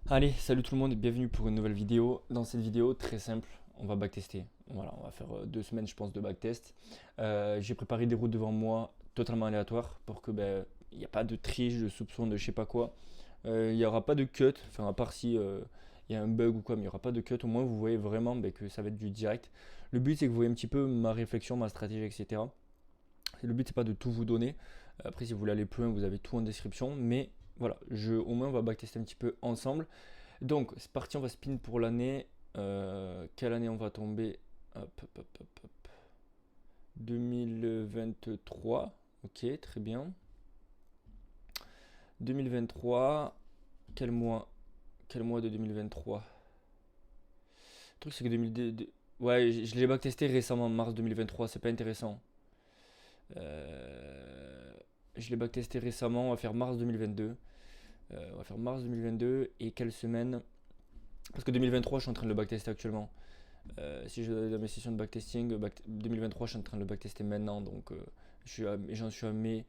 Allez, salut tout le monde et bienvenue pour une nouvelle vidéo. Dans cette vidéo, très simple, on va backtester. Voilà, on va faire 2 semaines, je pense, de backtest. J'ai préparé des routes devant moi totalement aléatoires pour que il n'y a pas de triche, de soupçon, de je sais pas quoi. Il n'y aura pas de cut, enfin à part si il y a un bug ou quoi, mais il n'y aura pas de cut. Au moins, vous voyez vraiment que ça va être du direct. Le but, c'est que vous voyez un petit peu ma réflexion, ma stratégie, etc. Le but, c'est pas de tout vous donner. Après, si vous voulez aller plus loin, vous avez tout en description. Mais voilà, au moins, on va backtester un petit peu ensemble. Donc, c'est parti, on va spin pour l'année. Quelle année on va tomber? Hop, hop, hop, hop, hop. 2023. Ok, très bien. 2023. Quel mois? Quel mois de 2023? Le truc, c'est que 2002. Ouais, je l'ai backtesté récemment, mars 2023. C'est pas intéressant. Euh, je l'ai backtesté récemment. On va faire mars 2022. On va faire mars 2022. Et quelle semaine? Parce que 2023, je suis en train de le backtester actuellement. Si je dans mes sessions de backtesting, 2023, je suis en train de le backtester maintenant, donc j'en suis à mai.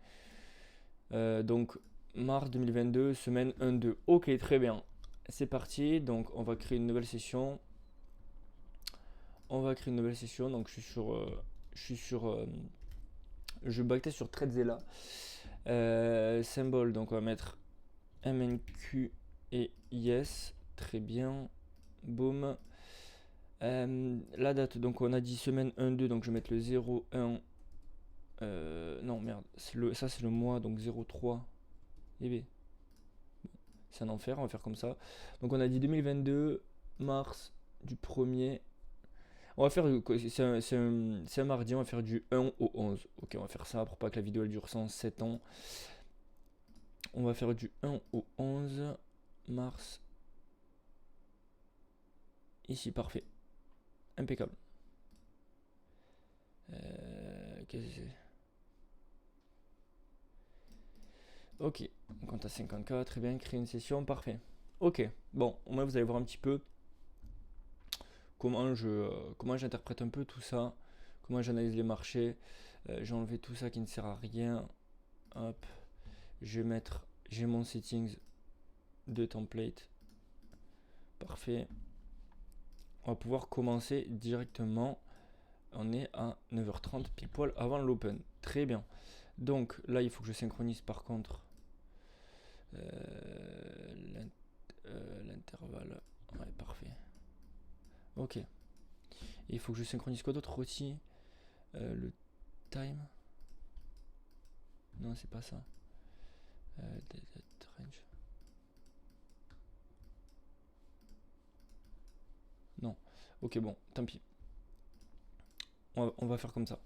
Donc mars 2022, semaine 1-2. Ok, très bien. C'est parti. Donc on va créer une nouvelle session. On va créer une nouvelle session. Donc je suis sur, je backteste sur TradeZilla. Symbole. Donc on va mettre MNQ et yes. Très bien. Boom. La date, donc on a dit semaine 1-2, donc je vais mettre le 0-1. Non, merde, ça c'est le mois, donc 0-3. Eh bien, c'est un enfer, on va faire comme ça. Donc on a dit 2022, mars du 1er. On va faire, c'est un mardi, on va faire du 1 au 11. Ok, on va faire ça pour pas que la vidéo elle dure 107 ans. On va faire du 1 au 11, mars. Ici, parfait. Impeccable. Qu'est-ce que c'est? Ok, on compte à 50K, très bien, créer une session, parfait. Ok, bon, au moins vous allez voir un petit peu comment j'interprète un peu tout ça, comment j'analyse les marchés. J'ai enlevé tout ça qui ne sert à rien. Hop, j'ai mon settings de template, parfait. On va pouvoir commencer directement. On est à 9h30 pile poil avant l'open, très bien. Donc là, il faut que je synchronise par contre l'intervalle. Ouais, parfait. Ok. Et il faut que je synchronise quoi d'autre aussi? Le time. Non, c'est pas ça. Range. Non. Ok, bon, tant pis. On va faire comme ça.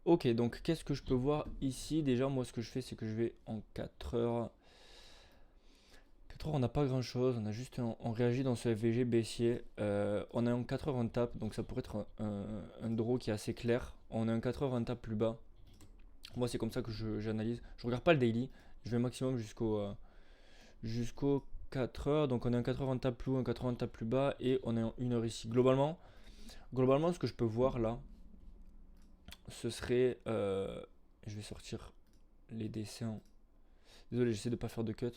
Ok, donc qu'est-ce que je peux voir ici? Déjà, moi, ce que je fais, c'est que je vais en 4 heures. 4 heures, on n'a pas grand chose. On réagit dans ce FVG baissier. On a en 4 heures, on tape. Donc ça pourrait être un draw qui est assez clair. On a un 4 heures, on tape plus bas. Moi, c'est comme ça que j'analyse. Je regarde pas le daily. Je vais maximum jusqu'au 4 heures. Donc on est en 4 heures, on tape plus haut, en 4 heures, on tape plus bas. Et on est en 1 heure ici. Globalement, ce que je peux voir là, ce serait. Je vais sortir les dessins. Désolé, j'essaie de pas faire de cut.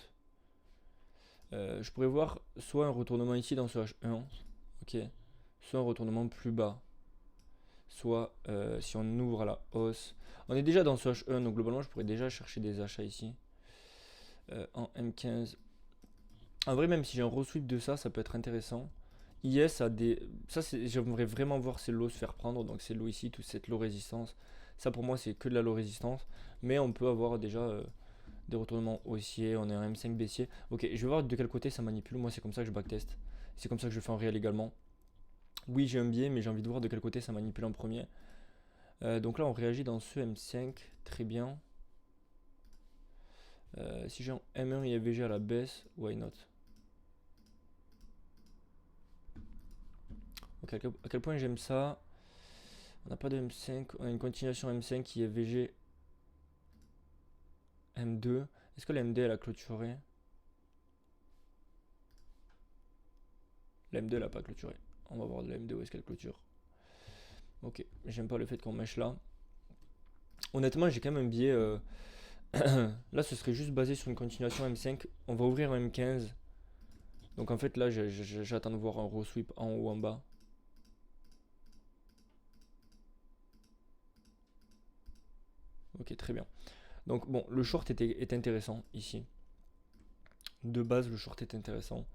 Je pourrais voir soit un retournement ici dans ce H1, ok, soit un retournement plus bas, soit si on ouvre à la hausse. On est déjà dans ce H1, donc globalement je pourrais déjà chercher des achats ici en M15. En vrai, même si j'ai un resweep de ça, ça peut être intéressant. IS a des. Ça, j'aimerais vraiment voir ces lows se faire prendre. Donc, ces lows ici, toute cette low résistance. Ça, pour moi, c'est que de la low résistance. Mais on peut avoir déjà des retournements haussiers. On est en M5 baissier. Ok, je vais voir de quel côté ça manipule. Moi, c'est comme ça que je backtest. C'est comme ça que je fais en réel également. Oui, j'ai un biais, mais j'ai envie de voir de quel côté ça manipule en premier. Donc là, on réagit dans ce M5. Très bien. Si j'ai un M1 et VG à la baisse, why not? Ok, à quel point j'aime ça. On n'a pas de M5, on a une continuation M5 qui est VG M2. Est-ce que la MD elle a clôturé? La MD elle a pas clôturé. On va voir de la MD où est-ce qu'elle clôture. Ok, j'aime pas le fait qu'on mèche là. Honnêtement, j'ai quand même un biais. Là, ce serait juste basé sur une continuation M5. On va ouvrir un M15. Donc en fait là j'attends de voir un re-sweep en haut ou en bas. Ok, très bien. Donc bon, le short est intéressant ici. De base, le short est intéressant.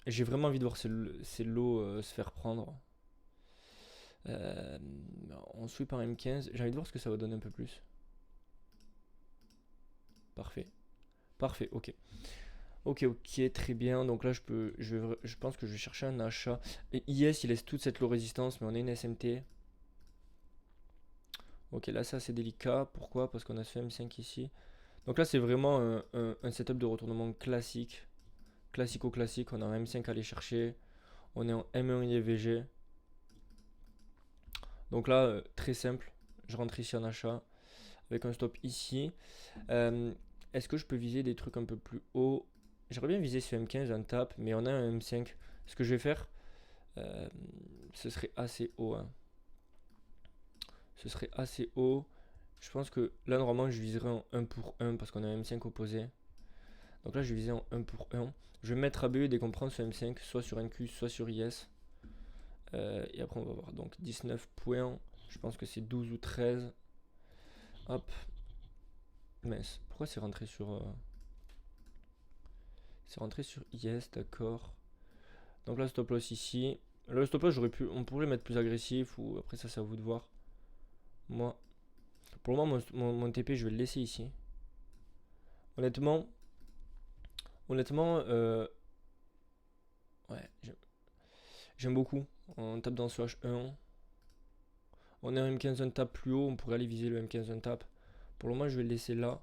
J'ai vraiment envie de voir ces lots se faire prendre. On sweep en M15. J'ai envie de voir ce que ça va donner un peu plus. Parfait. Parfait, ok. Ok, ok, très bien. Donc là, je pense que je vais chercher un achat. Et IS, il laisse toute cette low résistance, mais on a une SMT. Ok, là, ça c'est délicat. Pourquoi? Parce qu'on a ce M5 ici. Donc là, c'est vraiment un setup de retournement classique. Classico-classique. On a un M5 à aller chercher. On est en M1 IVG. Donc là, très simple. Je rentre ici en achat avec un stop ici. Est-ce que je peux viser des trucs un peu plus haut? J'aimerais bien viser ce M15, un tap, mais on a un M5. Ce que je vais faire, ce serait assez haut. Hein. Ce serait assez haut. Je pense que là, normalement, je viserais en 1 pour 1 parce qu'on a un M5 opposé. Donc là, je vais viser en 1 pour 1. Je vais mettre ABE dès qu'on prend ce M5, soit sur NQ, soit sur IS. Et après, on va voir. Donc 19 points. Je pense que c'est 12 ou 13. Hop. Mince. Pourquoi c'est rentré sur. C'est rentré sur IS, d'accord. Donc là, stop loss ici. Là, le stop loss, on pourrait le mettre plus agressif ou après ça, c'est à vous de voir. Moi, pour le moment, mon TP, je vais le laisser ici. Honnêtement, ouais, j'aime beaucoup. On tape dans ce H1. On a un M15 un tap plus haut, on pourrait aller viser le M15 un tap. Pour le moment, je vais le laisser là.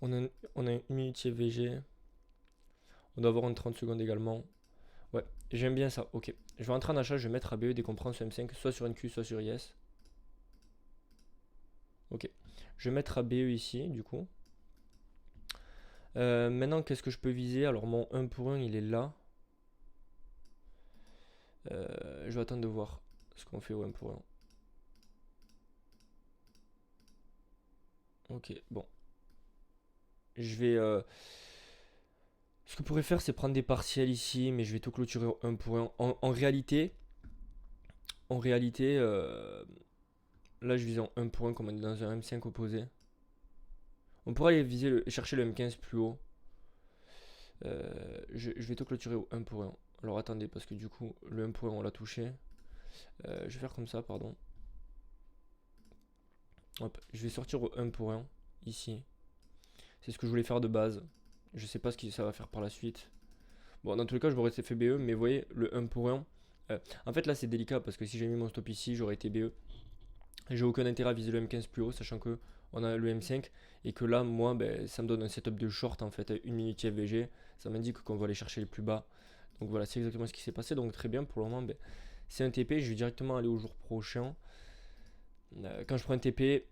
On a une minute VG. On doit avoir une 30 secondes également. Ouais, j'aime bien ça. Ok. Je vais rentrer en achat, je vais mettre ABE dès qu'on prend ce M5, soit sur NQ, soit sur IS. Ok. Je vais mettre ABE ici, du coup. Maintenant, qu'est-ce que je peux viser? Alors, mon 1 pour 1, il est là. Je vais attendre de voir ce qu'on fait au 1 pour 1. Ok, bon. Je vais. Ce que je pourrais faire, c'est prendre des partiels ici, mais je vais tout clôturer au 1 pour 1. En réalité, là, je vise en 1 pour 1 comme on est dans un M5 opposé. On pourrait aller chercher le M15 plus haut. Je vais tout clôturer au 1 pour 1. Alors attendez, parce que du coup, le 1 pour 1, on l'a touché. Je vais faire comme ça, pardon. Hop, je vais sortir au 1 pour 1, ici. C'est ce que je voulais faire de base. Je sais pas ce que ça va faire par la suite. Bon, dans tous les cas, je m'aurais fait BE, mais vous voyez, le 1 pour 1. En fait, là, c'est délicat, parce que si j'ai mis mon stop ici, j'aurais été BE. J'ai aucun intérêt à viser le M15 plus haut, sachant que on a le M5 et que là, moi, ben, ça me donne un setup de short en fait, 1 minute FVG. Ça m'indique qu'on va aller chercher les plus bas. Donc voilà, c'est exactement ce qui s'est passé. Donc très bien, pour le moment, ben, c'est un TP. Je vais directement aller au jour prochain. Quand je prends un TP,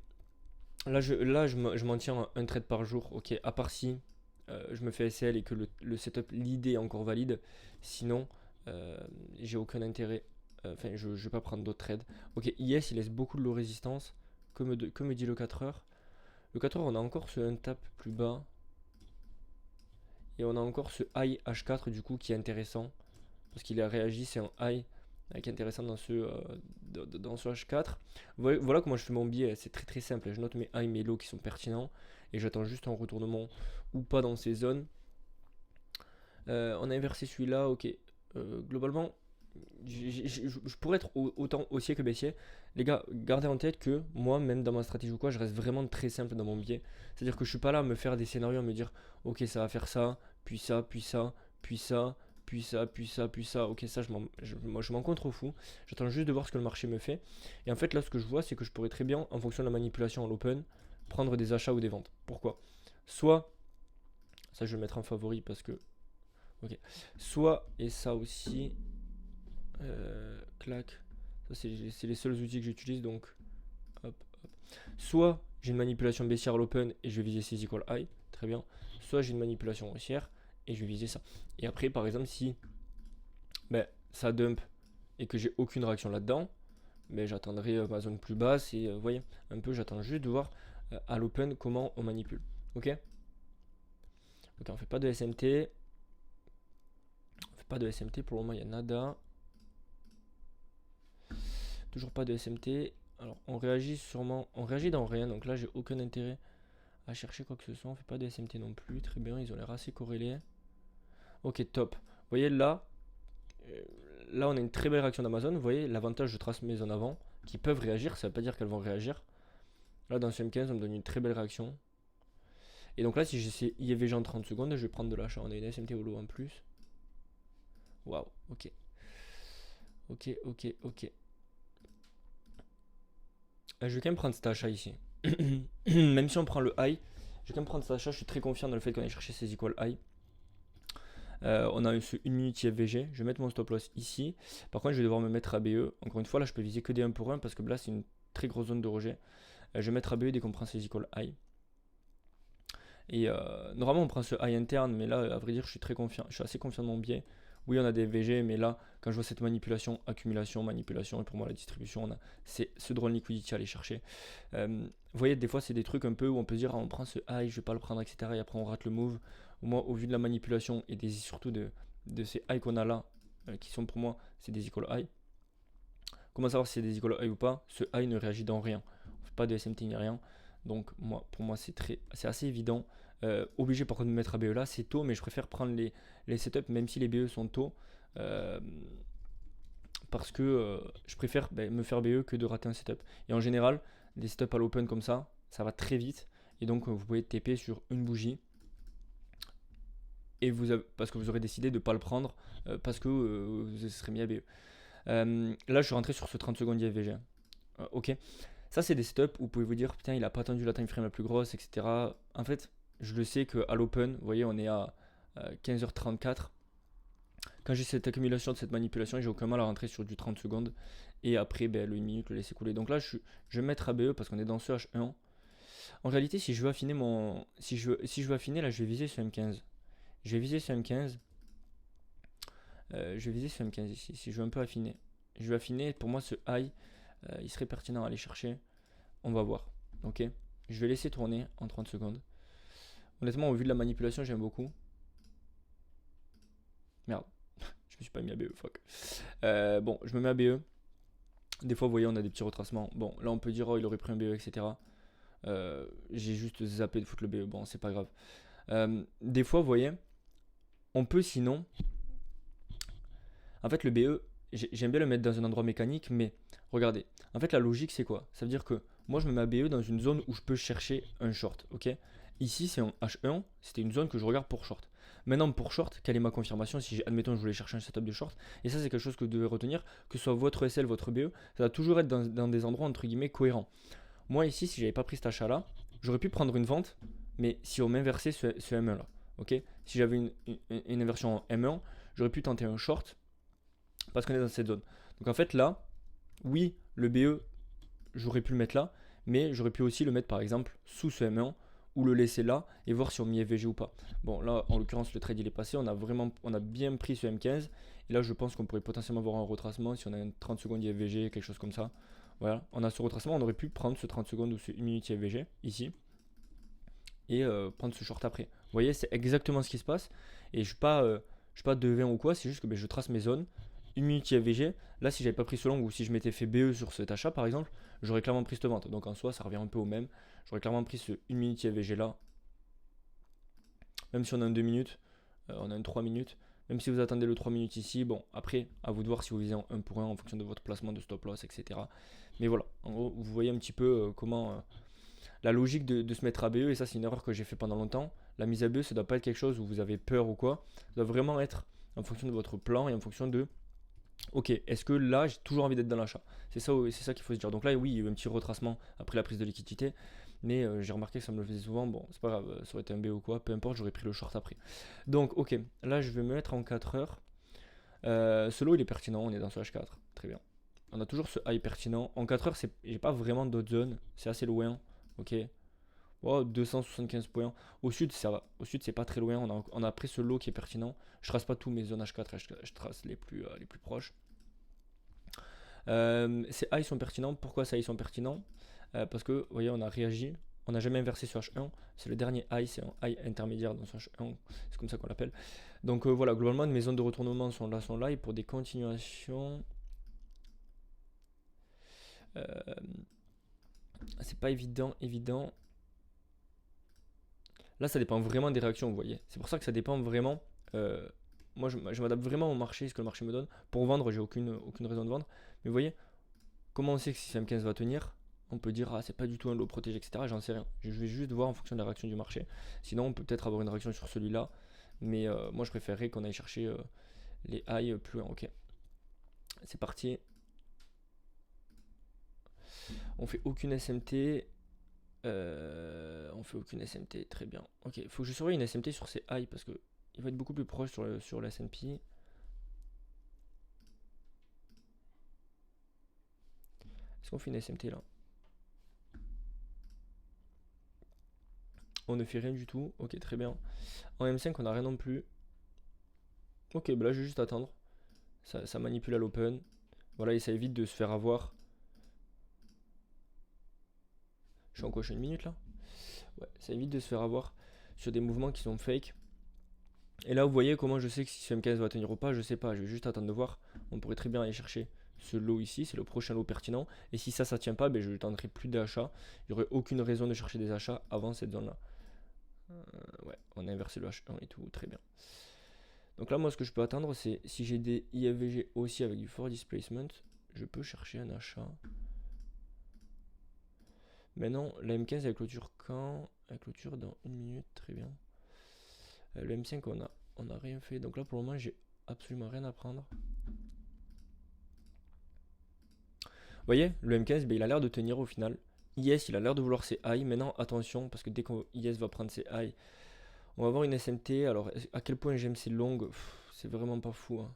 là, je m'en tiens à un trade par jour. Ok, à part si je me fais SL et que le setup, l'idée est encore valide. Sinon, j'ai aucun intérêt. Enfin, je ne vais pas prendre d'autres trades. Ok, IS, il laisse beaucoup de low résistance. Que me dit le 4 heures? Le 4 heures, on a encore ce untap plus bas. Et on a encore ce high H4 du coup qui est intéressant. Parce qu'il a réagi, c'est un high qui est intéressant dans ce H4. Voilà comment je fais mon biais. C'est très très simple. Je note mes high, mes lows qui sont pertinents. Et j'attends juste un retournement ou pas dans ces zones. On a inversé celui-là, ok. Globalement, je pourrais être autant haussier que baissier. Les gars, gardez en tête que moi, même dans ma stratégie ou quoi, je reste vraiment très simple dans mon biais. C'est-à-dire que je suis pas là à me faire des scénarios, à me dire, ok, ça va faire ça, puis ça, puis ça, puis ça, puis ça, puis ça, puis ça. Ok, ça, moi, je m'en contrefous. J'attends juste de voir ce que le marché me fait. Et en fait, là, ce que je vois, c'est que je pourrais très bien, en fonction de la manipulation à l'open, prendre des achats ou des ventes. Pourquoi? Soit, ça, je vais le mettre en favori parce que, ok, soit, et ça aussi. Clac. Ça, c'est les seuls outils que j'utilise. Donc, hop, hop. Soit j'ai une manipulation baissière à l'open et je vais viser ces equal high. Très bien. Soit j'ai une manipulation haussière et je vais viser ça. Et après, par exemple, si ben, ça dump et que j'ai aucune réaction là-dedans, ben, j'attendrai ma zone plus basse. Et vous voyez, un peu, j'attends juste de voir à l'open comment on manipule. Ok? Ok, on fait pas de SMT. On fait pas de SMT. Pour le moment, il y a nada. Toujours pas de SMT. Alors, on réagit sûrement. On réagit dans rien. Donc là, j'ai aucun intérêt à chercher quoi que ce soit. On fait pas de SMT non plus. Très bien, ils ont l'air assez corrélés. Ok, top. Vous voyez là, là on a une très belle réaction d'Amazon. Vous voyez l'avantage, je trace mes zones avant qui peuvent réagir. Ça veut pas dire qu'elles vont réagir. Là, dans ce M15, on me donne une très belle réaction. Et donc là, si j'essaie IVG en 30 secondes, je vais prendre de l'achat. On a une SMT holo en plus. Waouh, ok. Ok. Je vais quand même prendre cet achat ici. Même si on prend le high, je vais quand même prendre cet achat. Je suis très confiant dans le fait qu'on ait cherché ces equal high. On a ce 1 minute IFVG. Je vais mettre mon stop loss ici. Par contre, je vais devoir me mettre ABE. Encore une fois, là, je peux viser que des 1 pour 1 parce que là, c'est une très grosse zone de rejet. Je vais mettre ABE dès qu'on prend ces equal high. Et normalement, on prend ce high interne, mais là, à vrai dire, je suis très confiant. Je suis assez confiant de mon biais. Oui, on a des VG, mais là, quand je vois cette manipulation, accumulation, manipulation, et pour moi, la distribution, c'est ce drone liquidity à aller chercher. Vous voyez, des fois, c'est des trucs un peu où on peut se dire, ah, on prend ce high, je vais pas le prendre, etc. Et après, on rate le move. Moi, au vu de la manipulation et surtout de ces highs qu'on a là, qui sont pour moi, c'est des equal high. Comment savoir si c'est des equal high ou pas? Ce high ne réagit dans rien. On fait pas de SMT ni rien. Donc, pour moi, c'est assez évident. Obligé par contre de me mettre à BE là, c'est tôt, mais je préfère prendre les setups même si les BE sont tôt. Parce que je préfère me faire BE que de rater un setup. Et en général, des setups à l'open comme ça va très vite. Et donc vous pouvez TP sur une bougie. Et parce que vous aurez décidé de ne pas le prendre parce que vous serez mis à BE. Là je suis rentré sur ce 30 secondes IFVG. Ok. Ça c'est des setups où vous pouvez vous dire putain il a pas attendu la time frame la plus grosse, etc. En fait, je le sais qu'à l'open, vous voyez, on est à 15h34. Quand j'ai cette accumulation de cette manipulation, j'ai aucun mal à rentrer sur du 30 secondes. Et après, le 1 minute, le laisser couler. Donc là, je vais mettre ABE parce qu'on est dans ce H1. En réalité, si je veux affiner si je veux affiner, là, je vais viser ce M15. Je vais viser ce M15. Je vais viser ce M15 ici. Si je veux un peu affiner. Je vais affiner. Pour moi, ce high, il serait pertinent à aller chercher. On va voir. Ok. Je vais laisser tourner en 30 secondes. Honnêtement, au vu de la manipulation, j'aime beaucoup. Merde, je me suis pas mis à BE, fuck. Bon, je me mets à BE. Des fois, vous voyez, on a des petits retracements. Bon, là, on peut dire, oh, il aurait pris un BE, etc. J'ai juste zappé de foutre le BE. Bon, c'est pas grave. Des fois, vous voyez, on peut sinon. En fait, le BE, j'aime bien le mettre dans un endroit mécanique, mais regardez. En fait, la logique, c'est quoi? Ça veut dire que moi, je me mets à BE dans une zone où je peux chercher un short, ok? Ici, c'est en H1, c'était une zone que je regarde pour short. Maintenant, pour short, quelle est ma confirmation si, admettons, je voulais chercher un setup de short? Et ça, c'est quelque chose que vous devez retenir, que ce soit votre SL, votre BE, ça va toujours être dans des endroits, entre guillemets, cohérents. Moi, ici, si j'avais pas pris cet achat-là, j'aurais pu prendre une vente, mais si on m'inversait ce M1-là, ok? Si j'avais une inversion en M1, j'aurais pu tenter un short, parce qu'on est dans cette zone. Donc en fait, là, oui, le BE, j'aurais pu le mettre là, mais j'aurais pu aussi le mettre, par exemple, sous ce M1, ou le laisser là et voir si on m'y FVG ou pas. Bon, là, en l'occurrence, le trade il est passé. On a bien pris ce M15. Et là, je pense qu'on pourrait potentiellement avoir un retracement si on a un 30 secondes IFVG, quelque chose comme ça. Voilà, on a ce retracement. On aurait pu prendre ce 30 secondes ou ce 1 minute IFVG ici et prendre ce short après. Vous voyez, c'est exactement ce qui se passe. Et je ne suis pas devin ou quoi. C'est juste que je trace mes zones. 1 minute IFVG. Là, si j'avais pas pris ce long ou si je m'étais fait BE sur cet achat par exemple, j'aurais clairement pris cette vente. Donc en soi, ça revient un peu au même. J'aurais clairement pris ce 1 minute IFVG là. Même si on a un 2 minutes, on a un 3 minutes. Même si vous attendez le 3 minutes ici, bon, après, à vous de voir si vous visez en 1 pour 1 en fonction de votre placement de stop loss, etc. Mais voilà, en gros, vous voyez un petit peu comment la logique de se mettre à BE, et ça, c'est une erreur que j'ai fait pendant longtemps. La mise à BE, ça ne doit pas être quelque chose où vous avez peur ou quoi. Ça doit vraiment être en fonction de votre plan et en fonction de ok, est-ce que là j'ai toujours envie d'être dans l'achat? C'est ça qu'il faut se dire. Donc là, oui, il y a eu un petit retracement après la prise de liquidité, mais j'ai remarqué que ça me le faisait souvent. Bon, c'est pas grave, ça aurait été un B ou quoi, peu importe, j'aurais pris le short après. Donc, ok, là je vais me mettre en 4 heures. Ce lot il est pertinent, on est dans ce H4, très bien. On a toujours ce high pertinent. En 4 heures, j'ai pas vraiment d'autres zones, c'est assez loin, ok. Oh, 275 points. Au sud, ça va. Au sud, c'est pas très loin. On a pris ce lot qui est pertinent. Je trace pas tous mes zones H4, je trace les plus proches. Ces highs sont pertinents. Pourquoi ces highs sont pertinents? Parce que, vous voyez, on a réagi. On n'a jamais inversé sur H1. C'est le dernier high, c'est un high intermédiaire dans ce H1. C'est comme ça qu'on l'appelle. Donc voilà, globalement, mes zones de retournement sont là. Et pour des continuations, c'est pas évident. Là, ça dépend vraiment des réactions, vous voyez. C'est pour ça que ça dépend vraiment. Moi, je m'adapte vraiment au marché, ce que le marché me donne. Pour vendre, j'ai aucune raison de vendre. Mais vous voyez, comment on sait que si M15 va tenir? On peut dire, ah, c'est pas du tout un lot protégé, etc. J'en sais rien. Je vais juste voir en fonction de la réaction du marché. Sinon, on peut peut-être avoir une réaction sur celui-là. Mais moi, je préférerais qu'on aille chercher les highs plus loin. Ok. C'est parti. On fait aucune SMT. On fait aucune SMT. Très bien. Ok. Il faut que je surveille une SMT sur ces highs parce que il va être beaucoup plus proche sur le S&P. Est-ce qu'on fait une SMT là? On ne fait rien du tout. Ok, très bien. En M5, on n'a rien non plus. Ok, bah là, je vais juste attendre. Ça manipule à l'open. Voilà, et ça évite de se faire avoir. Je suis en quoi? Je suis une minute là? Ouais, ça évite de se faire avoir sur des mouvements qui sont fake. Et là, vous voyez comment je sais que si ce M15 va tenir ou pas, je sais pas. Je vais juste attendre de voir. On pourrait très bien aller chercher ce lot ici, c'est le prochain lot pertinent. Et si ça tient pas, ben je ne tenterai plus d'achat. Il n'y aurait aucune raison de chercher des achats avant cette zone là. Ouais, on a inversé le H1 et tout, très bien. Donc là, moi, ce que je peux attendre, c'est si j'ai des IFVG aussi avec du fort displacement, je peux chercher un achat. Maintenant, la M15, elle clôture quand? Elle clôture dans 1 minute, très bien. Le M5, on a rien fait. Donc là, pour le moment, j'ai absolument rien à prendre. Vous voyez, le M15, ben, il a l'air de tenir au final. IS, il a l'air de vouloir ses high. Maintenant, attention, parce que dès qu'IS va prendre ses high, on va avoir une SMT. Alors, à quel point j'aime ces longues, c'est vraiment pas fou. Hein.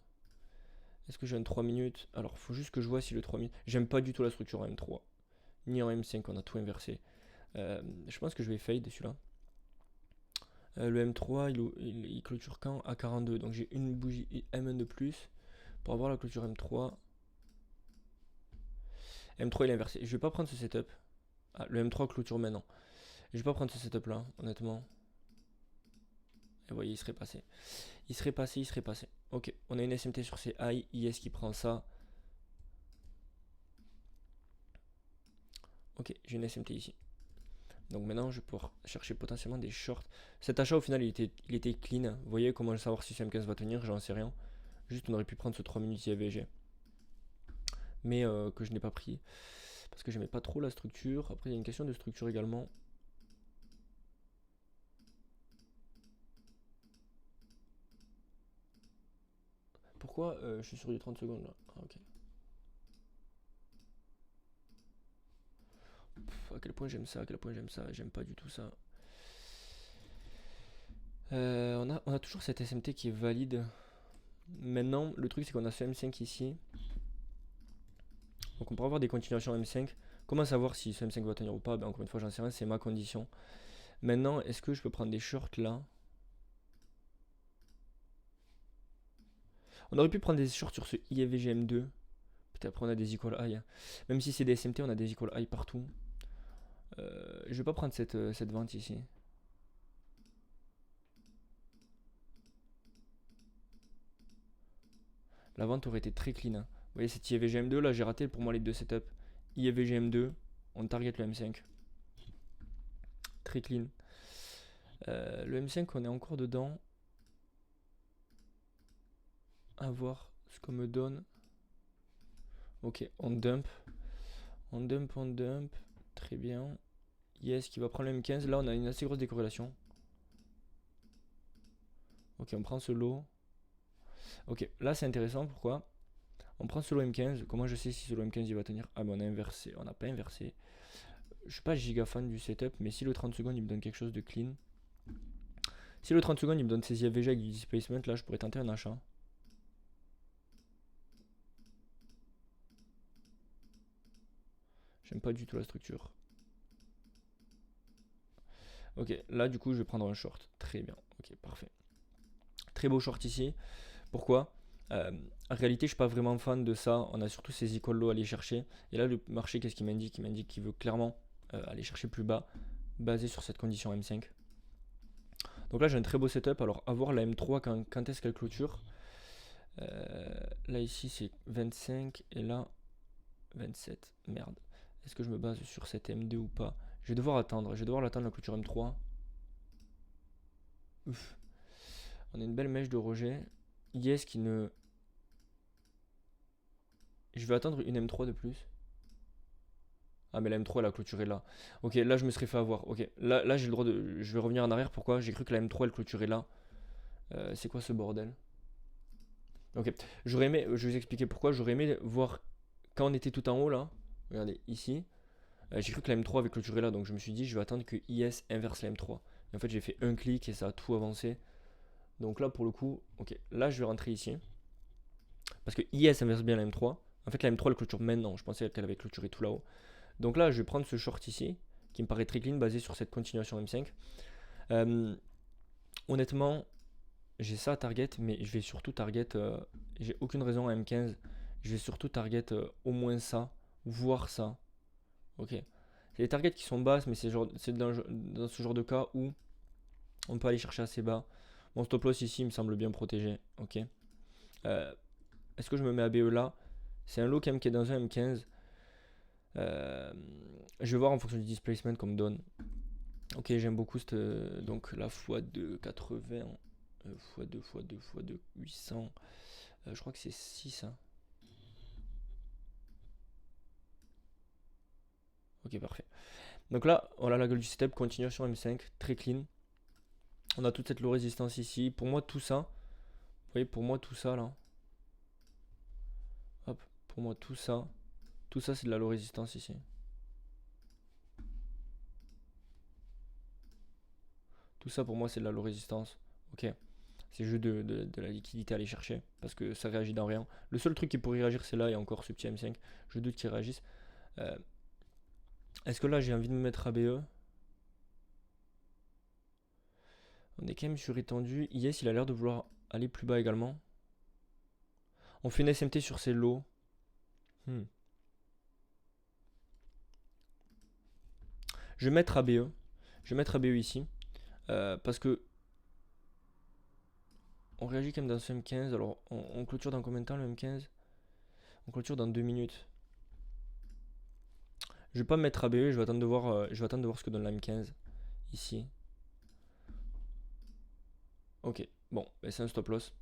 Est-ce que j'ai un 3 minutes? Alors, il faut juste que je vois si le 3 minutes. J'aime pas du tout la structure en M3. Ni en M5, on a tout inversé. Je pense que je vais fade celui-là. Le M3, il clôture quand? À 42. Donc, j'ai une bougie M1 de plus pour avoir la clôture M3. M3, il est inversé. Je vais pas prendre ce setup. Ah, le M3 clôture maintenant. Je vais pas prendre ce setup là, honnêtement. Et vous voyez, il serait passé. Il serait passé. Ok, on a une SMT sur ces high. IS qui prend ça. Ok, j'ai une SMT ici. Donc maintenant, je vais pouvoir chercher potentiellement des shorts. Cet achat, au final, il était clean. Vous voyez comment savoir si ce M15 va tenir? J'en sais rien. Juste, on aurait pu prendre ce 3 minutes IFVG. Mais que je n'ai pas pris. Parce que j'aimais pas trop la structure. Après, il y a une question de structure également. Pourquoi je suis sur du 30 secondes là? Ah, ok. À quel point j'aime ça, j'aime pas du tout ça. On a toujours cette SMT qui est valide. Maintenant, le truc c'est qu'on a ce M5 ici. Donc on pourra avoir des continuations M5. Comment savoir si ce M5 va tenir ou pas? Ben, encore une fois, j'en sais rien, c'est ma condition. Maintenant, est-ce que je peux prendre des shorts là? On aurait pu prendre des shorts sur ce IFVGM2. Peut-être on a des equal high. Même si c'est des SMT, on a des equal high partout. Je vais pas prendre cette vente ici. La vente aurait été très clean. Hein. Vous voyez, cette IFVGM2 là, j'ai raté pour moi les deux setups. IFVGM2, on target le M5. Très clean. Le M5, on est encore dedans. À voir ce qu'on me donne. Ok, on dump. On dump. Très bien. Yes, qui va prendre le M15. Là, on a une assez grosse décorrélation. Ok, on prend ce lot. Ok, là c'est intéressant. Pourquoi? On prend ce lot M15. Comment je sais si ce lot M15 il va tenir? Ah, mais on a inversé. On n'a pas inversé. Je suis pas giga fan du setup, mais si le 30 secondes il me donne quelque chose de clean. Si le 30 secondes il me donne ses IFVG avec du displacement, là je pourrais tenter un achat. J'aime pas du tout la structure. Ok, là du coup je vais prendre un short. Très bien, ok, parfait. Très beau short ici. Pourquoi? En réalité, je suis pas vraiment fan de ça. On a surtout ces equal low à aller chercher. Et là, le marché, qu'est-ce qu'il m'indique? Il m'indique qu'il veut clairement aller chercher plus bas. basé sur cette condition M5. Donc là j'ai un très beau setup. Alors à voir la M3 quand est-ce qu'elle clôture. Là ici c'est 25 et là 27. Merde. Est-ce que je me base sur cette M2 ou pas? Je vais devoir attendre. Je vais devoir l'attendre la clôture M3. Ouf. On a une belle mèche de rejet. Yes qui ne... Je vais attendre une M3 de plus. Ah mais la M3 elle a clôturé là. Ok, là je me serais fait avoir. Ok, là j'ai le droit de... Je vais revenir en arrière. Pourquoi? J'ai cru que la M3 elle clôturait là. C'est quoi ce bordel? Ok, j'aurais aimé... Je vais vous expliquer pourquoi. J'aurais aimé voir quand on était tout en haut là. Regardez, ici. J'ai cru que la M3 avait clôturé là. Donc je me suis dit je vais attendre que IS inverse la M3. Et en fait j'ai fait un clic et ça a tout avancé. Donc là pour le coup... Ok, là je vais rentrer ici. Parce que IS inverse bien la M3. En fait la M3 elle clôture maintenant. Je pensais qu'elle avait clôturé tout là-haut. Donc là, je vais prendre ce short ici, qui me paraît très clean, basé sur cette continuation M5. Honnêtement, j'ai ça à target, mais je vais surtout target, j'ai aucune raison à M15, je vais surtout target au moins ça, voire ça. Ok. C'est des targets qui sont basses, mais c'est dans ce genre de cas où on peut aller chercher assez bas. Mon stop loss ici me semble bien protégé. Ok. Est-ce que je me mets ABE là? C'est un low quand même qui est dans un M15. Je vais voir en fonction du displacement qu'on me donne. Ok, j'aime beaucoup cette, donc la x2 80, x2, x2, x2, 800. Je crois que c'est 6. Hein. Ok, parfait. Donc là, voilà la gueule du setup, continuation M5, très clean. On a toute cette low résistance ici. Pour moi, tout ça, vous voyez, pour moi, tout ça là. Hop, pour moi, tout ça c'est de la low résistance ici. Tout ça pour moi c'est de la low résistance. Ok. C'est juste de la liquidité à aller chercher. Parce que ça réagit dans rien. Le seul truc qui pourrait réagir c'est là et encore ce petit M5. Je doute qu'il réagisse. Est-ce que là j'ai envie de me mettre ABE? On est quand même sur étendu. Yes il a l'air de vouloir aller plus bas également. On fait une SMT sur ces lots. Je vais mettre ABE. Je vais mettre ABE ici. Parce que on réagit quand même dans ce M15. Alors on clôture dans combien de temps le M15? On clôture dans 2 minutes. Je vais pas me mettre ABE, je vais attendre de voir, ce que donne la M15 ici. Ok, bon, ben c'est un stop loss.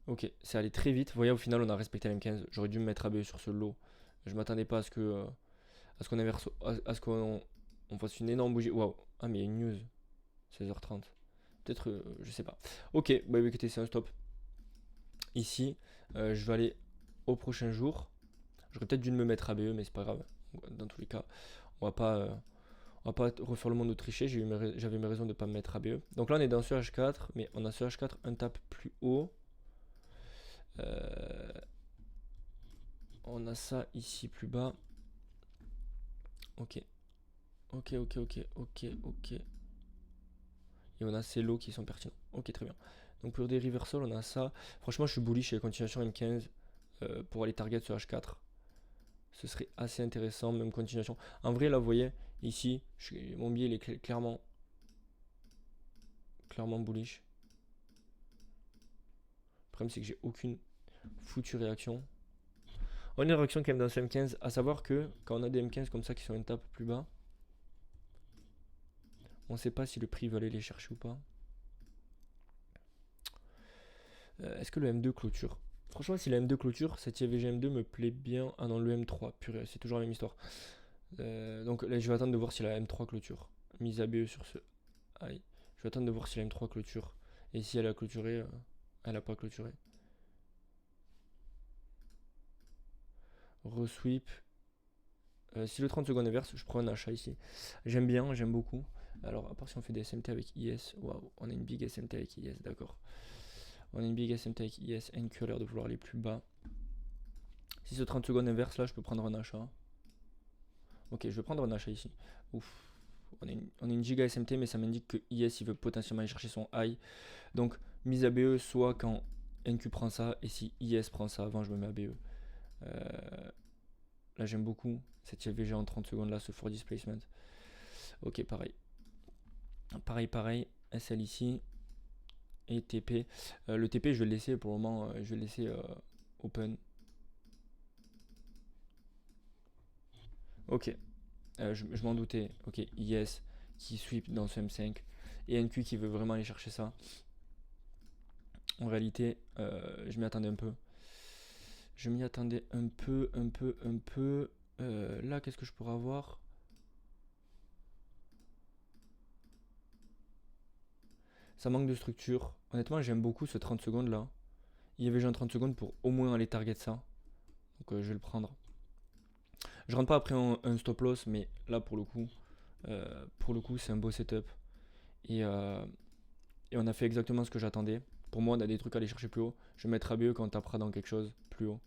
Ok, c'est allé très vite. Vous voyez, au final, on a respecté la M15. J'aurais dû me mettre ABE sur ce lot. Je m'attendais pas à ce que, qu'on inverse, à ce qu'on fasse une énorme bougie. Waouh, ah mais il y a une news. 16h30. Peut-être, je sais pas. Ok, bah écoutez, c'est un stop. Ici, je vais aller au prochain jour. J'aurais peut-être dû me mettre ABE, mais c'est pas grave. Dans tous les cas, on va pas refaire le monde ou tricher. J'avais mes raisons de ne pas me mettre ABE. Donc là, on est dans ce H4, mais on a ce H4 un tape plus haut. On a ça ici plus bas. Ok. Ok. Et on a ces lots qui sont pertinents. Ok, très bien. Donc pour des reversals, on a ça. Franchement, je suis bullish chez la continuation M15 pour aller target ce H4. Ce serait assez intéressant, même continuation. En vrai, là, vous voyez, ici, mon biais il est clairement bullish. Le problème, c'est que j'ai aucune foutue réaction. On a une réaction quand même dans ce M15, à savoir que quand on a des M15 comme ça qui sont une tape plus bas, on ne sait pas si le prix va aller les chercher ou pas. Est-ce que le M2 clôture? Franchement, si le M2 clôture, cette IVG M2 me plaît bien. Ah non, le M3, purée, c'est toujours la même histoire. Donc là, je vais attendre de voir si la M3 clôture. Mise ABE sur ce. Aïe. Je vais attendre de voir si la M3 clôture. Et si elle a clôturé, elle n'a pas clôturé. Resweep. Si le 30 secondes inverse, je prends un achat ici. J'aime bien, j'aime beaucoup. Alors, à part si on fait des SMT avec IS. Waouh, on a une big SMT avec IS, d'accord. On a une big SMT avec IS. NQ a l'air de vouloir aller plus bas. Si ce 30 secondes inverse, là, je peux prendre un achat. Ok, je vais prendre un achat ici. Ouf. On a une giga SMT, mais ça m'indique que IS il veut potentiellement aller chercher son high. Donc, mise à BE, soit quand NQ prend ça, et si IS prend ça avant, je me mets à BE. Là, j'aime beaucoup cette IVG en 30 secondes là, ce for displacement. Ok, pareil. Pareil, SL ici. Et TP. Le TP, je vais le laisser pour le moment, je vais le laisser open. Ok, je m'en doutais. Ok, IS qui sweep dans ce M5 et NQ qui veut vraiment aller chercher ça. En réalité, je m'y attendais un peu. Là, qu'est-ce que je pourrais avoir? Ça manque de structure. Honnêtement, j'aime beaucoup ce 30 secondes là. Il y avait déjà un 30 secondes pour au moins aller target ça. Donc je vais le prendre. Je rentre pas après un stop loss, mais là pour le coup, c'est un beau setup. Et, on a fait exactement ce que j'attendais. Pour moi, on a des trucs à aller chercher plus haut. Je vais mettre ABE quand on tapera dans quelque chose plus haut.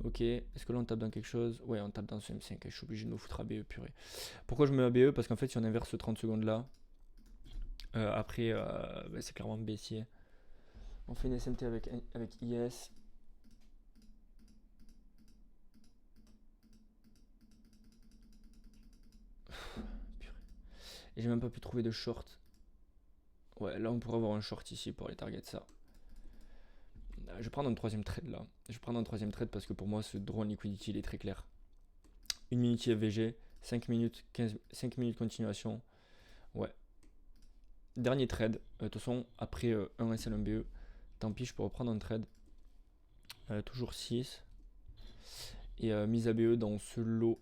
Ok, est-ce que là on tape dans quelque chose? Ouais, on tape dans ce M5. Je suis obligé de me foutre ABE, purée. Pourquoi je mets ABE? Parce qu'en fait, si on inverse ce 30 secondes là, après, c'est clairement baissier. On fait une SMT avec IS. Et j'ai même pas pu trouver de short. Ouais, là on pourrait avoir un short ici pour aller target ça. Je vais prendre un troisième trade là. Je vais prendre un troisième trade parce que pour moi ce drone liquidity il est très clair. 1 minute FVG, 5 minutes, 5 minutes continuation. Ouais. Dernier trade. De toute façon, après un SL1BE, tant pis, je peux reprendre un trade. Toujours 6. Et mise ABE dans ce lot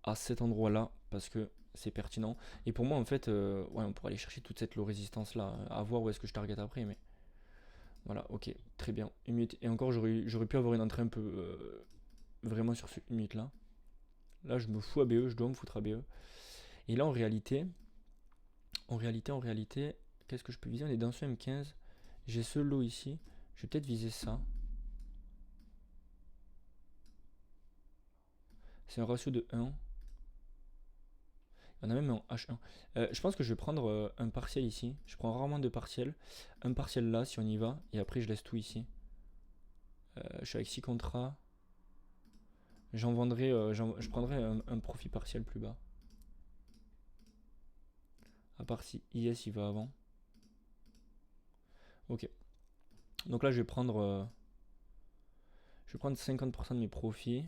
à cet endroit là parce que c'est pertinent. Et pour moi, en fait, ouais, on pourrait aller chercher toute cette low résistance là. À voir où est-ce que je target après. Mais voilà, ok, très bien. 1 minute. Et encore, j'aurais pu avoir une entrée un peu vraiment sur ce 1 minute là. Là, je me fous ABE, je dois me foutre ABE. Et là, en réalité, qu'est-ce que je peux viser? On est dans ce M15. J'ai ce lot ici. Je vais peut-être viser ça. C'est un ratio de 1. On a même un H1. Je pense que je vais prendre un partiel ici. Je prends rarement de partiel. Un partiel là, si on y va. Et après, je laisse tout ici. Je suis avec 6 contrats. J'en vendrai, je prendrai un profit partiel plus bas. À part si IS il va avant. Ok. Donc là, je vais prendre 50% de mes profits.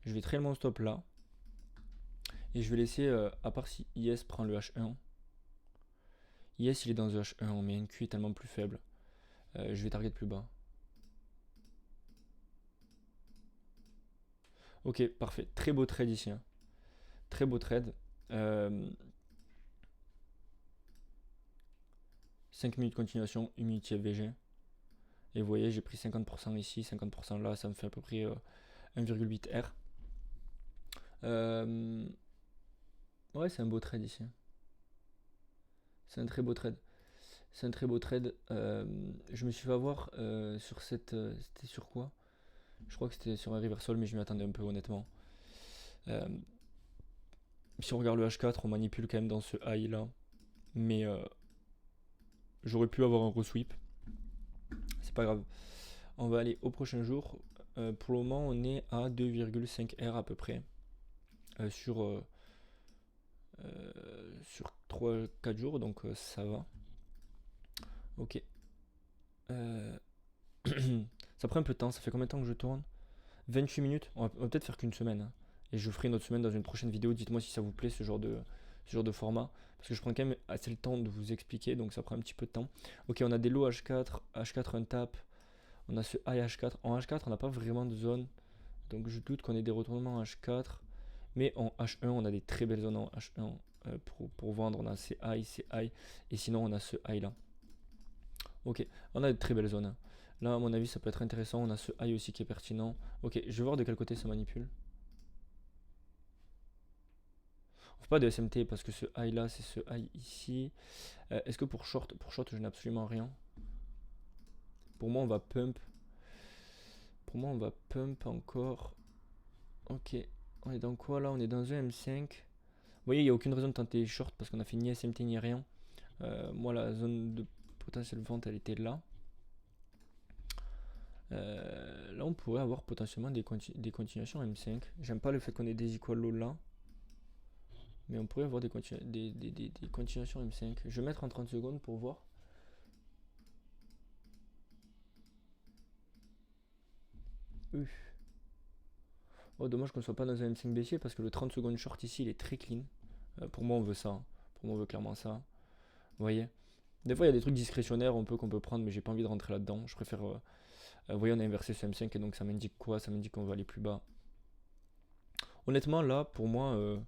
Je vais traiter mon stop là. Et je vais laisser, à part si IS prend le H1. IS il est dans le H1, mais NQ est tellement plus faible. Je vais target plus bas. Ok, parfait. Très beau trade ici. Hein. Très beau trade. 5 minutes de continuation, 1 minute FVG. Et vous voyez, j'ai pris 50% ici, 50% là, ça me fait à peu près 1,8 R. Ouais, c'est un beau trade ici. C'est un très beau trade. C'est un très beau trade. Je me suis fait avoir sur cette. C'était sur quoi? Je crois que c'était sur un reversal, mais je m'y attendais un peu honnêtement. Si on regarde le H4, on manipule quand même dans ce high là. Mais j'aurais pu avoir un resweep. C'est pas grave. On va aller au prochain jour. Pour le moment, on est à 2,5 R à peu près. Sur 3-4 jours, donc ça va. Ok. Ça prend un peu de temps. Ça fait combien de temps que je tourne? 28 minutes. On va peut-être faire qu'une semaine. Hein. Et je ferai une autre semaine dans une prochaine vidéo. Dites-moi si ça vous plaît ce genre de format. Parce que je prends quand même assez le temps de vous expliquer. Donc ça prend un petit peu de temps. Ok, on a des lots H4. H4 un tap. On a ce high H4. En H4, on n'a pas vraiment de zone. Donc je doute qu'on ait des retournements en H4. Mais en H1, on a des très belles zones en H1 pour vendre. On a ces high. Et sinon, on a ce high là. Ok, on a de très belles zones. Hein. Là, à mon avis, ça peut être intéressant. On a ce high aussi qui est pertinent. Ok, je vais voir de quel côté ça manipule. On fait pas de SMT parce que ce high là, c'est ce high ici. Est-ce que pour short, je n'ai absolument rien. Pour moi, on va pump. Encore. Ok, on est dans quoi là? On est dans un M5. Vous voyez, il n'y a aucune raison de tenter short parce qu'on a fait ni SMT ni rien. Moi, la zone de potentielle vente, elle était là. Là, on pourrait avoir potentiellement des continuations M5. J'aime pas le fait qu'on ait des equal low là. Mais on pourrait avoir des continuations M5. Je vais mettre en 30 secondes pour voir. Oh, dommage qu'on soit pas dans un M5 baissier parce que le 30 secondes short ici il est très clean. Pour moi on veut ça. Pour moi on veut clairement ça. Vous voyez. Des fois il y a des trucs discrétionnaires qu'on peut prendre mais j'ai pas envie de rentrer là-dedans. Je préfère... vous voyez on a inversé ce M5 et donc ça m'indique quoi? Ça m'indique qu'on va aller plus bas. Honnêtement là pour moi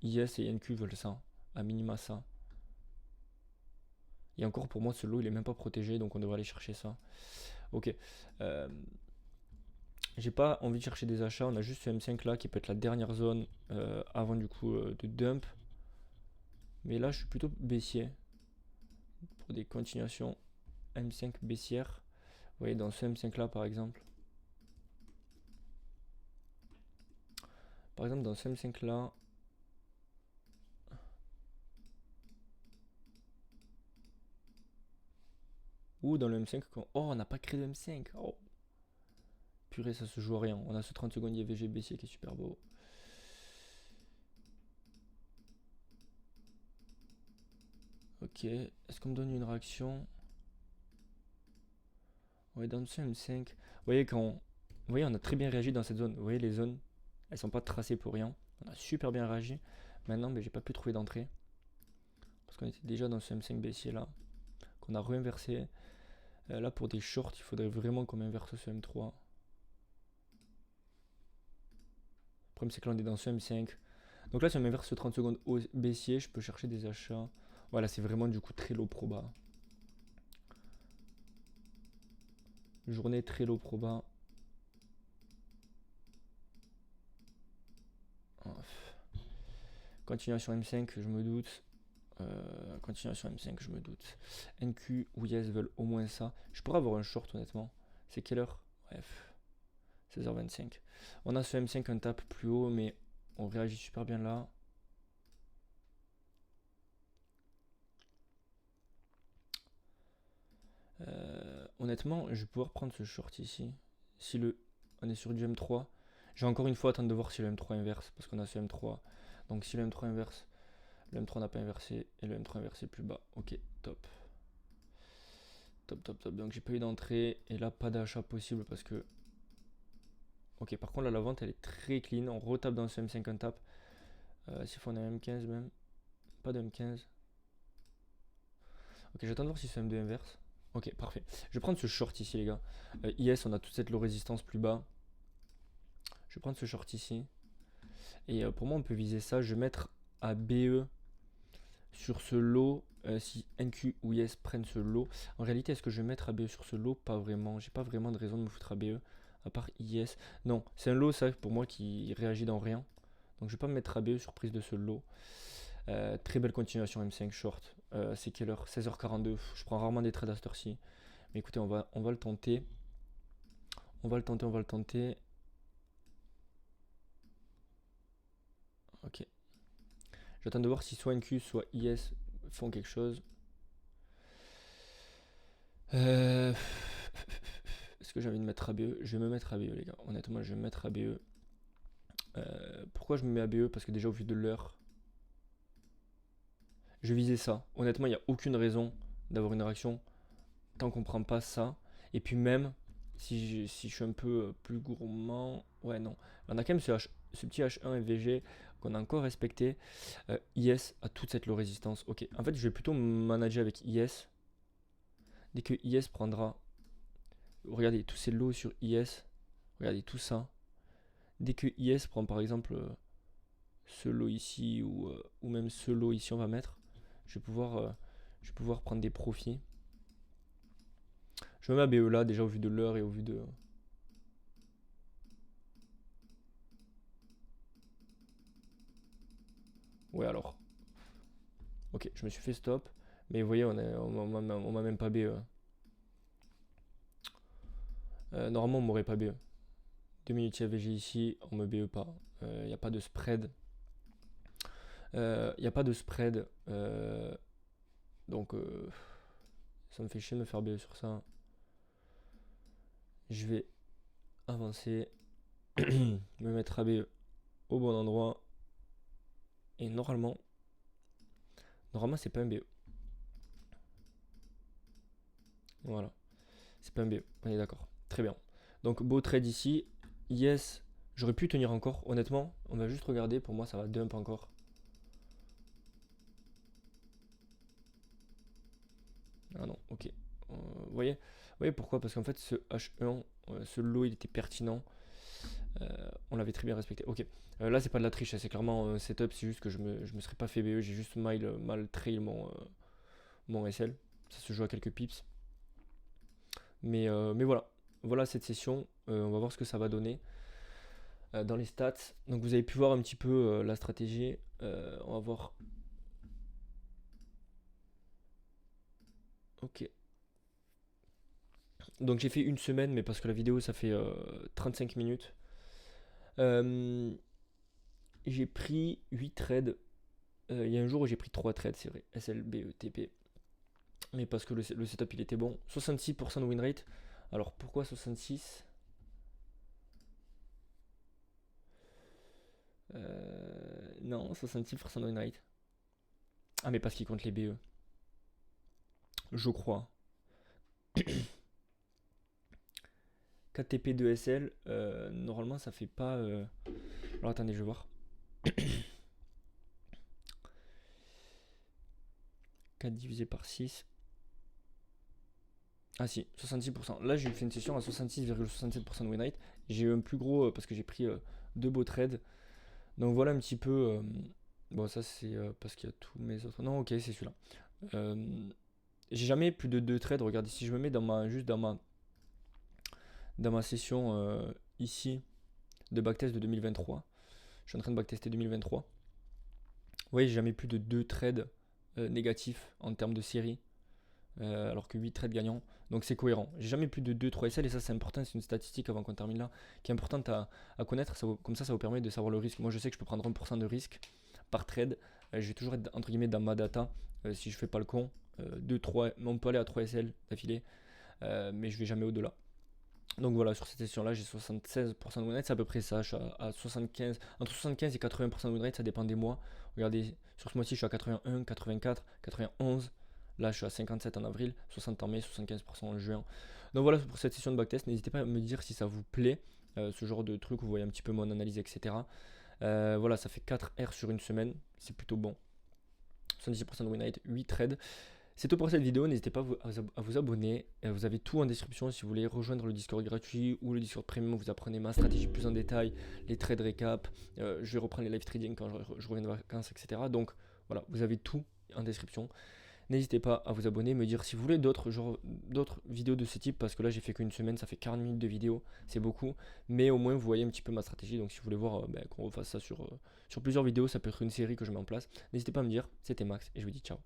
IS et NQ veulent ça. À minima ça. Et encore pour moi ce lot il est même pas protégé donc on devrait aller chercher ça. Ok. J'ai pas envie de chercher des achats, on a juste ce M5 là qui peut être la dernière zone avant du coup de dump. Mais là je suis plutôt baissier pour des continuations M5 baissières. Vous voyez dans ce M5 là par exemple. Par exemple dans ce M5 là. Ou dans le M5 quand... Oh on n'a pas créé de M5. Oh. Purée ça se joue à rien. On a ce 30 secondes IVG baissier qui est super beau. Ok, est-ce qu'on me donne une réaction? Ouais, dans ce M5. Vous voyez, vous voyez, on a très bien réagi dans cette zone. Vous voyez, les zones, elles sont pas tracées pour rien. On a super bien réagi. Maintenant, j'ai pas pu trouver d'entrée. Parce qu'on était déjà dans ce M5 baissier là. Qu'on a réinversé. Là, pour des shorts, il faudrait vraiment qu'on inverse ce M3. Le problème, c'est que là, on est dans ce M5. Donc là, si on m'inverse ce 30 secondes baissier, je peux chercher des achats. Voilà, c'est vraiment du coup très low proba. Journée très low proba. Continuation M5, je me doute. Continuation M5, je me doute. NQ ou Yes veulent au moins ça. Je pourrais avoir un short honnêtement. C'est quelle heure? Bref. 16h25. On a ce M5 un tape plus haut, mais on réagit super bien là. Honnêtement, je vais pouvoir prendre ce short ici. Si on est sur du M3, j'ai encore une fois attendre de voir si le M3 inverse, parce qu'on a ce M3. Donc si le M3 inverse, le M3 n'a pas inversé, et le M3 inversé plus bas. Ok, top. Top, top, top. Donc j'ai pas eu d'entrée, et là pas d'achat possible parce que... Ok, par contre là la vente elle est très clean, on retape dans ce M5 on tape. S'il faut on a un M15 même. Pas de M15. Ok, j'attends de voir si c'est M2 inverse. Ok, parfait. Je vais prendre ce short ici, les gars. IS, on a toute cette low résistance plus bas. Je vais prendre ce short ici. Et pour moi, on peut viser ça. Je vais mettre à BE sur ce lot. Si NQ ou IS prennent ce lot. En réalité, est-ce que je vais mettre à BE sur ce lot? Pas vraiment. J'ai pas vraiment de raison de me foutre à BE. À part IS. Non, c'est un lot, ça, pour moi, qui réagit dans rien. Donc, je vais pas me mettre à BE sur prise de ce lot. Très belle continuation M5 short. C'est quelle heure? 16h42. Je prends rarement des trades à cette heure-ci. Mais écoutez, on va le tenter. On va le tenter. Ok. J'attends de voir si soit NQ, soit IS font quelque chose. Est-ce que j'ai envie de mettre ABE? Je vais me mettre ABE, les gars. Honnêtement, je vais me mettre ABE. Pourquoi je me mets ABE? Parce que déjà, au vu de l'heure, je visais ça. Honnêtement, il n'y a aucune raison d'avoir une réaction tant qu'on prend pas ça. Et puis même, si je suis un peu plus gourmand, ouais non. On a quand même ce petit H1 FVG qu'on a encore respecté. IS a toute cette low résistance. Ok, en fait je vais plutôt manager avec IS. Dès que IS prendra, regardez tous ces lows sur IS, regardez tout ça. Dès que IS prend par exemple ce lot ici ou même ce lot ici on va mettre, je vais pouvoir prendre des profits. Je me mets à BE là déjà au vu de l'heure et au vu de... Ouais alors. Ok, je me suis fait stop. Mais vous voyez, on m'a même pas BE. Normalement, on m'aurait pas BE. 2 minutes AVG ici, on me BE pas. Il n'y a pas de spread. Il n'y a pas de spread. Donc, ça me fait chier de me faire BE sur ça. Je vais avancer. Me mettre à BE au bon endroit. Et normalement, Normalement, c'est pas un BE. Voilà. C'est pas un BE. On est d'accord. Très bien. Donc, beau trade ici. Yes. J'aurais pu tenir encore. Honnêtement, on va juste regarder. Pour moi, ça va dump encore. Ah non, ok. Vous voyez pourquoi? Parce qu'en fait, ce H1, ce lot, il était pertinent. On l'avait très bien respecté. Ok. Là, c'est pas de la triche, c'est clairement un setup. C'est juste que je me serais pas fait BE. J'ai juste mal trail mon SL. Ça se joue à quelques pips. Mais voilà. Voilà cette session. On va voir ce que ça va donner dans les stats. Donc, vous avez pu voir un petit peu la stratégie. On va voir. Ok. Donc, j'ai fait une semaine, mais parce que la vidéo, ça fait 35 minutes. J'ai pris 8 trades. Il y a un jour où j'ai pris 3 trades, c'est vrai. SL, BE, TP. Mais parce que le setup il était bon. 66% de win rate. Alors pourquoi 66? Non, 66% de win rate. Ah, mais parce qu'il compte les BE. Je crois. 4 TP 2 SL. Normalement, ça fait pas. Alors attendez, je vais voir. 4 divisé par 6. Ah si, 66%. Là, j'ai fait une session à 66,67% de win rate. J'ai eu un plus gros parce que j'ai pris 2 beaux trades. Donc voilà un petit peu. Bon, ça c'est parce qu'il y a tous mes autres. Non, ok, c'est celui-là. J'ai jamais plus de 2 trades. Regardez, si je me mets juste dans ma session ici de backtest de 2023. Je suis en train de backtester 2023. Vous voyez, j'ai jamais plus de 2 trades négatifs en termes de série. Alors que 8 trades gagnants. Donc c'est cohérent. J'ai jamais plus de 2-3 SL et ça c'est important, c'est une statistique avant qu'on termine là, qui est importante à connaître. Comme ça vous permet de savoir le risque. Moi je sais que je peux prendre 1% de risque par trade. Je vais toujours être entre guillemets dans ma data. Si je fais pas le con, 2-3, on peut aller à 3 SL d'affilée, mais je vais jamais au-delà. Donc voilà, sur cette session là j'ai 76% de win rate, c'est à peu près ça. Je suis à 75, entre 75 et 80% de win rate, ça dépend des mois. Regardez, sur ce mois-ci je suis à 81, 84, 91. Là, je suis à 57 en avril, 60 en mai, 75% en juin. Donc voilà pour cette session de backtest. N'hésitez pas à me dire si ça vous plaît, ce genre de truc où vous voyez un petit peu mon analyse, etc. Voilà, ça fait 4 R sur une semaine, c'est plutôt bon. 70% de win rate, 8 trades. C'est tout pour cette vidéo, n'hésitez pas à vous abonner. Vous avez tout en description si vous voulez rejoindre le Discord gratuit ou le Discord Premium où vous apprenez ma stratégie plus en détail, les trades récap. Je vais reprendre les live trading quand je reviens de vacances, etc. Donc voilà, vous avez tout en description. N'hésitez pas à vous abonner, me dire si vous voulez d'autres vidéos de ce type, parce que là j'ai fait qu'une semaine, ça fait 40 minutes de vidéo, c'est beaucoup, mais au moins vous voyez un petit peu ma stratégie. Donc si vous voulez voir qu'on refasse ça sur plusieurs vidéos, ça peut être une série que je mets en place. N'hésitez pas à me dire. C'était Max et je vous dis ciao.